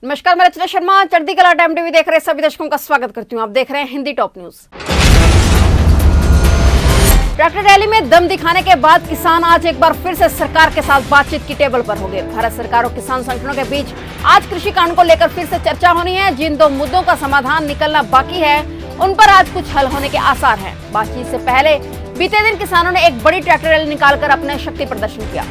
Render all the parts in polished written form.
नमस्कार, मैं रचना शर्मा चढ़ती कला टाइम टीवी देख रहे सभी दर्शकों का स्वागत करती हूं। आप देख रहे हैं Hindi top news. Tractor rally में दम दिखाने के बाद किसान आज एक बार फिर से सरकार के साथ बातचीत की टेबल पर हो गए। भारत सरकार और किसान संगठनों के बीच आज कृषि कानून को लेकर फिर से चर्चा होनी है। जिन दो मुद्दों का समाधान निकलना बाकी है उन पर आज कुछ हल होने के आसार हैं। बातचीत से पहले बीते दिन किसानों ने एक बड़ी ट्रैक्टर रैली निकालकर अपने शक्ति प्रदर्शन किया।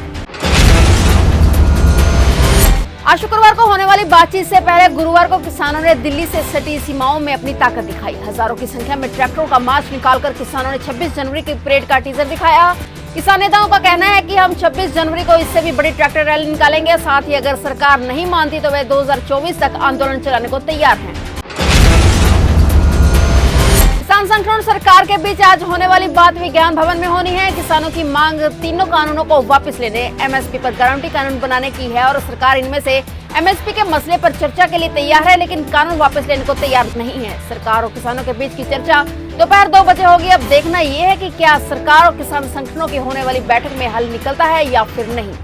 आज शुक्रवार को होने वाली बातचीत से पहले गुरुवार को किसानों ने दिल्ली से सटी सीमाओं में अपनी ताकत दिखाई। हजारों की संख्या में ट्रैक्टरों का मार्च निकालकर किसानों ने 26 जनवरी की परेड का टीजर दिखाया। किसान नेताओं का कहना है कि हम 26 जनवरी को इससे भी बड़ी ट्रैक्टर रैली निकालेंगे। साथ ही अगर सरकार नहीं मानती तो वे 2024 तक आंदोलन चलाने को तैयार हैं। किसान संगठन और सरकार के बीच आज होने वाली बात विज्ञान भवन में होनी है। किसानों की मांग तीनों कानूनों को वापस लेने, एमएसपी पर गारंटी कानून बनाने की है और सरकार इनमें से एमएसपी के मसले पर चर्चा के लिए तैयार है, लेकिन कानून वापस लेने को तैयार नहीं है। सरकार और किसानों के बीच की चर्चा दोपहर 2 बजे होगी। अब देखना ये है कि क्या सरकार और किसान संगठनों की होने वाली बैठक में हल निकलता है या फिर नहीं।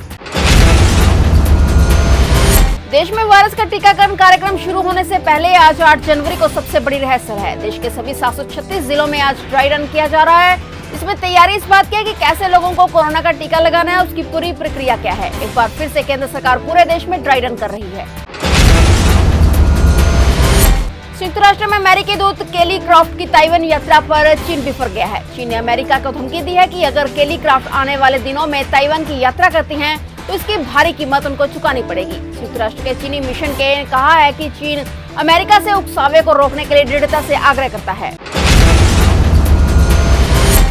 देश में वायरस का टीकाकरण कार्यक्रम शुरू होने से पहले आज 8 जनवरी को सबसे बड़ी रिहर्सल है। देश के सभी 736 जिलों में आज ड्राई रन किया जा रहा है। इसमें तैयारी इस बात की है कि कैसे लोगों को कोरोना का टीका लगाना है, उसकी पूरी प्रक्रिया क्या है। एक बार फिर से केंद्र सरकार पूरे देश में ड्राई रन कर रही है। संयुक्त राष्ट्र में अमेरिकी दूत केली क्रॉफ्ट की ताइवान यात्रा पर चीन बिफर गया है। चीन ने अमेरिका को धमकी दी है कि अगर केली क्रॉफ्ट आने वाले दिनों में ताइवान की यात्रा करती हैं तो इसकी भारी कीमत उनको चुकानी पड़ेगी। संयुक्त राष्ट्र के चीनी मिशन के कहा है कि चीन अमेरिका से उकसावे को रोकने के लिए दृढ़ता से आग्रह करता है।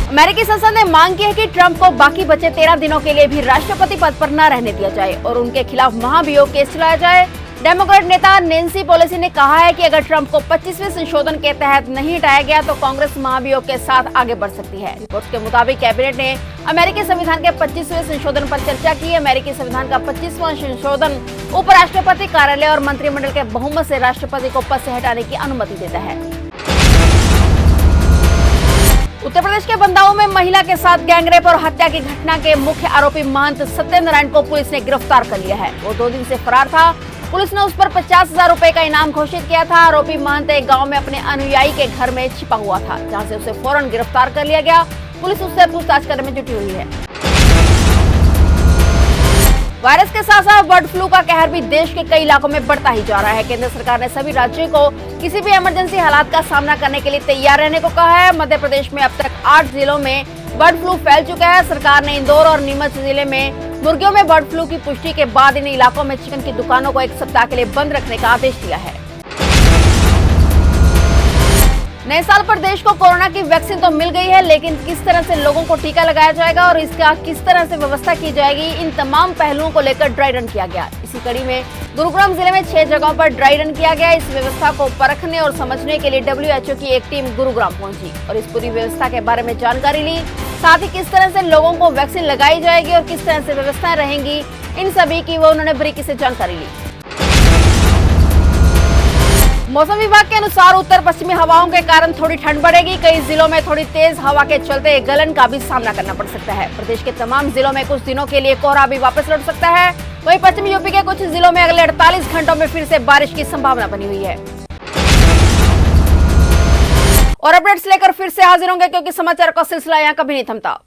अमेरिकी संसद ने मांग की है कि ट्रंप को बाकी बचे 13 दिनों के लिए भी राष्ट्रपति पद पर न रहने दिया जाए और उनके खिलाफ महाभियोग केस चलाया जाए। डेमोक्रेट नेता नैन्सी पेलोसी ने कहा है कि अगर ट्रंप को 25वें संशोधन के तहत नहीं हटाया गया तो कांग्रेस महाभियोग के साथ आगे बढ़ सकती है। रिपोर्ट के मुताबिक कैबिनेट ने अमेरिकी संविधान के 25वें संशोधन पर चर्चा की। अमेरिकी संविधान का 25वां संशोधन उपराष्ट्रपति कार्यालय और मंत्रिमंडल के बहुमत से राष्ट्रपति को पद से हटाने की अनुमति देता है। उत्तर प्रदेश के बंदाऊ में महिला के साथ गैंगरेप और हत्या की घटना के मुख्य आरोपी महंत सत्यनारायण को पुलिस ने गिरफ्तार कर लिया है। वो 2 दिन से फरार था। पुलिस ने उस पर 50,000 रुपए का इनाम घोषित किया था। आरोपी महंत एक गांव में अपने अनुयायी के घर में छिपा हुआ था, जहां से उसे फौरन गिरफ्तार कर लिया गया। पुलिस उससे पूछताछ करने में जुटी हुई है। वायरस के साथ साथ बर्ड फ्लू का कहर भी देश के कई इलाकों में बढ़ता ही जा रहा है। केंद्र सरकार ने सभी राज्यों को किसी भी इमरजेंसी हालात का सामना करने के लिए तैयार रहने को कहा है। मध्य प्रदेश में अब तक 8 जिलों में बर्ड फ्लू फैल चुका है। सरकार ने इंदौर और नीमच जिले में मुर्गियों में बर्ड फ्लू की पुष्टि के बाद इन इलाकों में चिकन की दुकानों को 1 सप्ताह के लिए बंद रखने का आदेश दिया है। नए साल पर देश को कोरोना की वैक्सीन तो मिल गई है, लेकिन किस तरह से लोगों को टीका लगाया जाएगा और इसका किस तरह से व्यवस्था की जाएगी, इन तमाम पहलुओं को लेकर ड्राई रन किया गया। इसी कड़ी में गुरुग्राम जिले में 6 जगहों पर ड्राई रन किया गया। इस व्यवस्था को परखने और समझने के लिए WHO की एक टीम गुरुग्राम पहुंची और इस पूरी व्यवस्था के बारे में जानकारी ली। साथ ही किस तरह से लोगों को वैक्सीन लगाई जाएगी और किस तरह से व्यवस्थाएं रहेंगी, इन सभी की उन्होंने बारीकी से जानकारी ली। मौसम विभाग के अनुसार उत्तर पश्चिमी हवाओं के कारण थोड़ी ठंड बढ़ेगी। कई जिलों में थोड़ी तेज हवा के चलते गलन का भी सामना करना पड़ सकता है। प्रदेश के तमाम जिलों में कुछ दिनों के लिए कोहरा भी वापस लौट सकता है। वहीं पश्चिमी यूपी के कुछ जिलों में अगले 48 घंटों में फिर से बारिश की संभावना बनी हुई है। और अपडेट्स लेकर फिर से हाजिर होंगे, क्योंकि समाचार का सिलसिला यहाँ कभी नहीं थमता।